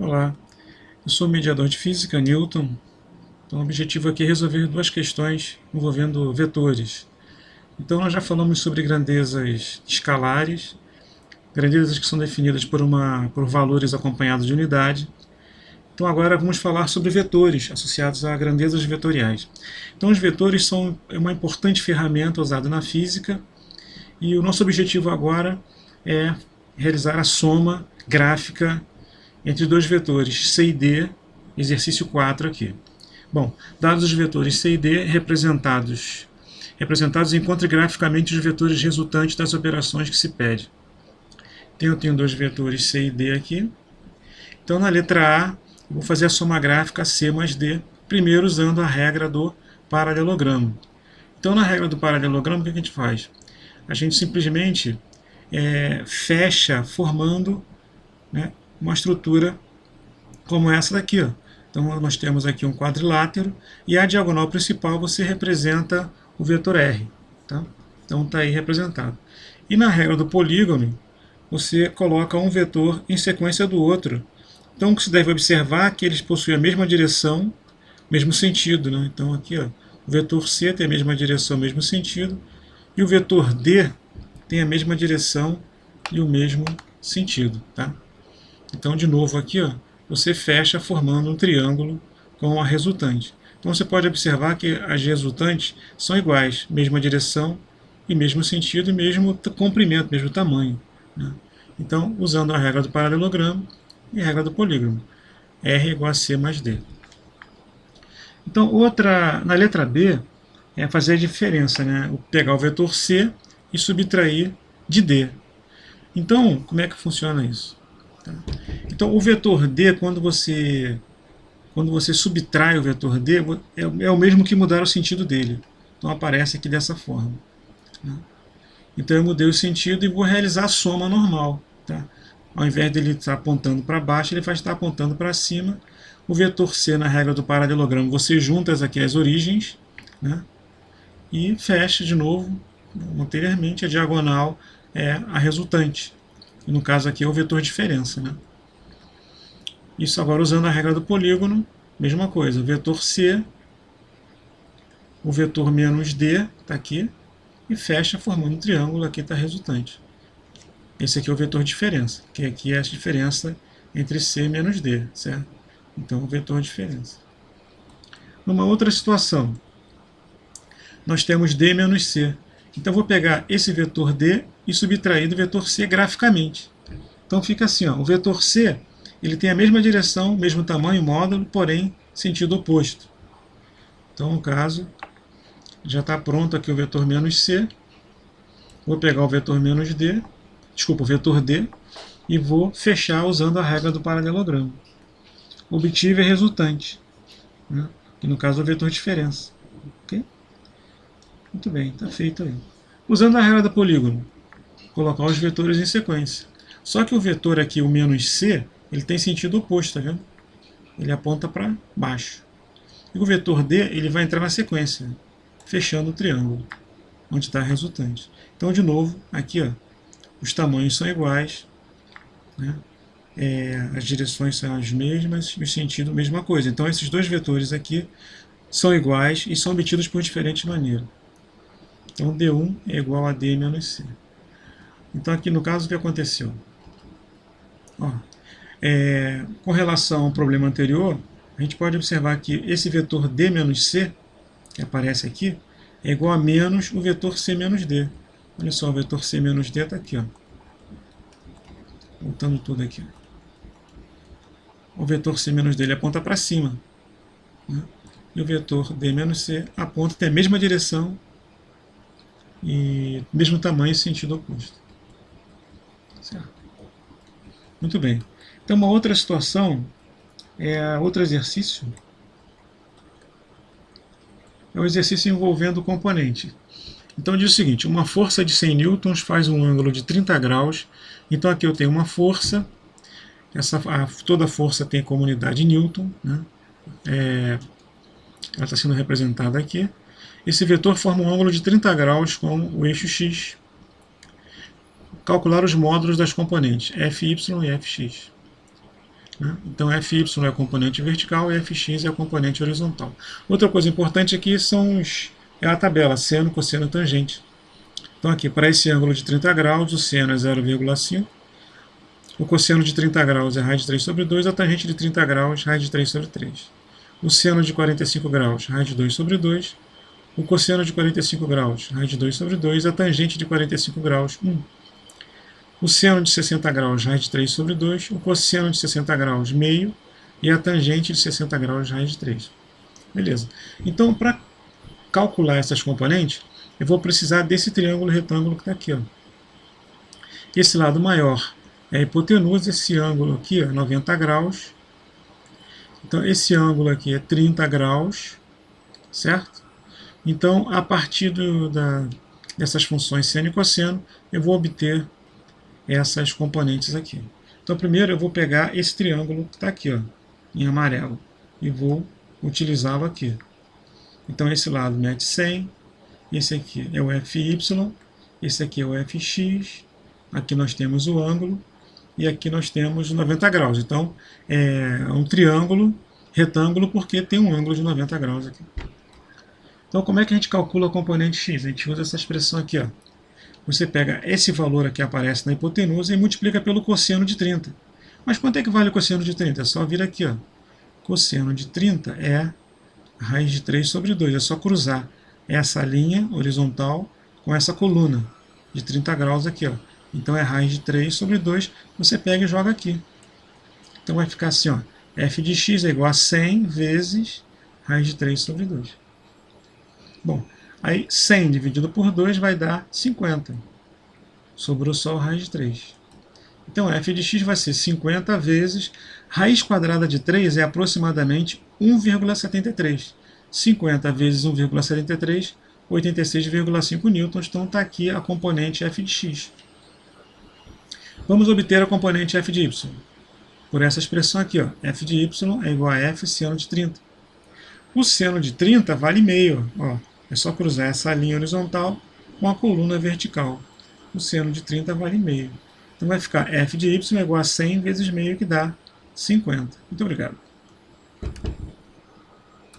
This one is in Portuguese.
Olá, eu sou o mediador de física, Newton. Então o objetivo aqui é resolver duas questões envolvendo vetores. Então nós já falamos sobre grandezas escalares, grandezas que são definidas por valores acompanhados de unidade. Então agora vamos falar sobre vetores associados a grandezas vetoriais. Então os vetores são uma importante ferramenta usada na física e o nosso objetivo agora é realizar a soma gráfica entre dois vetores C e D, exercício 4 aqui. Bom, dados os vetores C e D representados encontre graficamente os vetores resultantes das operações que se pede. Então eu tenho dois vetores C e D aqui. Então na letra A, eu vou fazer a soma gráfica C mais D, primeiro usando a regra do paralelogramo. Então na regra do paralelogramo, o que a gente faz? A gente simplesmente fecha formando, né, uma estrutura como essa daqui. Ó. Então nós temos aqui um quadrilátero e a diagonal principal você representa o vetor R. Tá? Então está aí representado. E na regra do polígono, você coloca um vetor em sequência do outro. Então o que se deve observar é que eles possuem a mesma direção, mesmo sentido. Né? Então aqui ó, o vetor C tem a mesma direção, mesmo sentido, e o vetor D tem a mesma direção e o mesmo sentido. Tá? Então, de novo aqui, ó, você fecha formando um triângulo com a resultante. Então você pode observar que as resultantes são iguais, mesma direção e mesmo sentido e mesmo comprimento, mesmo tamanho. Né? Então, usando a regra do paralelogramo e a regra do polígono, R igual a C mais D. Então, na letra B, é fazer a diferença, né? Pegar o vetor C e subtrair de D. Então, como é que funciona isso? Então, o vetor D, quando você subtrai o vetor D, é o mesmo que mudar o sentido dele. Então, aparece aqui dessa forma. Né? Então, eu mudei o sentido e vou realizar a soma normal. Tá? Ao invés dele estar apontando para baixo, ele vai estar apontando para cima. O vetor C, na regra do paralelogramo, você junta aqui as origens, né? E fecha de novo, anteriormente, a diagonal é a resultante. E no caso aqui é o vetor diferença. Né? Isso agora usando a regra do polígono, mesma coisa. O vetor C, o vetor menos D está aqui, e fecha formando um triângulo, aqui está a resultante. Esse aqui é o vetor diferença, que aqui é a diferença entre C menos D, certo? Então, o vetor diferença. Numa outra situação, nós temos D menos C. Então, eu vou pegar esse vetor D e subtrair do vetor C graficamente. Então, fica assim, ó, o vetor C ele tem a mesma direção, mesmo tamanho, módulo, porém, sentido oposto. Então, no caso, já está pronto aqui o vetor menos C. Vou pegar o vetor menos D, o vetor D, e vou fechar usando a regra do paralelogramo. Obtive a resultante, né? Que no caso é o vetor diferença. Okay? Muito bem, está feito aí. Usando a regra do polígono, colocar os vetores em sequência. Só que o vetor aqui, o menos C, ele tem sentido oposto, tá vendo? Ele aponta para baixo. E o vetor D, ele vai entrar na sequência, fechando o triângulo, onde está a resultante. Então, de novo, aqui, ó, os tamanhos são iguais, né? As direções são as mesmas e o sentido a mesma coisa. Então, esses dois vetores aqui são iguais e são obtidos por diferentes maneiras. Então, D1 é igual a D menos C. Então, aqui no caso, o que aconteceu? Ó, com relação ao problema anterior, a gente pode observar que esse vetor D menos C, que aparece aqui, é igual a menos o vetor C menos D. Olha só, o vetor C menos D está aqui. Ó. Voltando tudo aqui. O vetor C menos D ele aponta para cima. Né? E o vetor D menos C aponta, tem a mesma direção e mesmo tamanho e sentido oposto. Certo? Muito bem. Então, uma outra situação, outro exercício, é o exercício envolvendo o componente. Então, diz o seguinte, uma força de 100 newtons faz um ângulo de 30 graus. Então, aqui eu tenho uma força, toda força tem como unidade newton, né? Ela está sendo representada aqui. Esse vetor forma um ângulo de 30 graus com o eixo x. Calcular os módulos das componentes, Fy e Fx. né? Então fy é a componente vertical e fx é a componente horizontal. Outra coisa importante aqui é a tabela, seno, cosseno, tangente. Então aqui, para esse ângulo de 30 graus, o seno é 0,5, o cosseno de 30 graus é raiz de 3 sobre 2, a tangente de 30 graus, raiz de 3 sobre 3. O seno de 45 graus, raiz de 2 sobre 2. O cosseno de 45 graus, raiz de 2 sobre 2. A tangente de 45 graus, 1. O seno de 60 graus, raiz de 3 sobre 2. O cosseno de 60 graus, meio. E a tangente de 60 graus, raiz de 3. Beleza. Então, para calcular essas componentes, eu vou precisar desse triângulo retângulo que está aqui. Ó. Esse lado maior é a hipotenusa, esse ângulo aqui, ó, 90 graus. Então, esse ângulo aqui é 30 graus, certo? Então, a partir dessas funções seno e cosseno, eu vou obter essas componentes aqui. Então, primeiro eu vou pegar esse triângulo que está aqui, ó, em amarelo, e vou utilizá-lo aqui. Então, esse lado mede 100, esse aqui é o fy, esse aqui é o fx, aqui nós temos o ângulo, e aqui nós temos 90 graus. Então, é um triângulo retângulo porque tem um ângulo de 90 graus aqui. Então, como é que a gente calcula a componente x? A gente usa essa expressão aqui. Ó. Você pega esse valor aqui que aparece na hipotenusa e multiplica pelo cosseno de 30. Mas quanto é que vale o cosseno de 30? É só vir aqui. Ó. Cosseno de 30 é raiz de 3 sobre 2. É só cruzar essa linha horizontal com essa coluna de 30 graus aqui. Ó. Então é raiz de 3 sobre 2. Você pega e joga aqui. Então vai ficar assim. Ó. F de x é igual a 100 vezes raiz de 3 sobre 2. Bom, aí 100 dividido por 2 vai dar 50. Sobrou só o raiz de 3. Então f de x vai ser 50 vezes raiz quadrada de 3 é aproximadamente 1,73. 50 vezes 1,73, 86,5 newtons. Então está aqui a componente f de x. Vamos obter a componente f de y. Por essa expressão aqui, ó, f de y é igual a f seno de 30. O seno de 30 vale meio. Ó. É só cruzar essa linha horizontal com a coluna vertical. O seno de 30 vale meio. Então vai ficar f de y é igual a 100 vezes meio, que dá 50. Muito obrigado.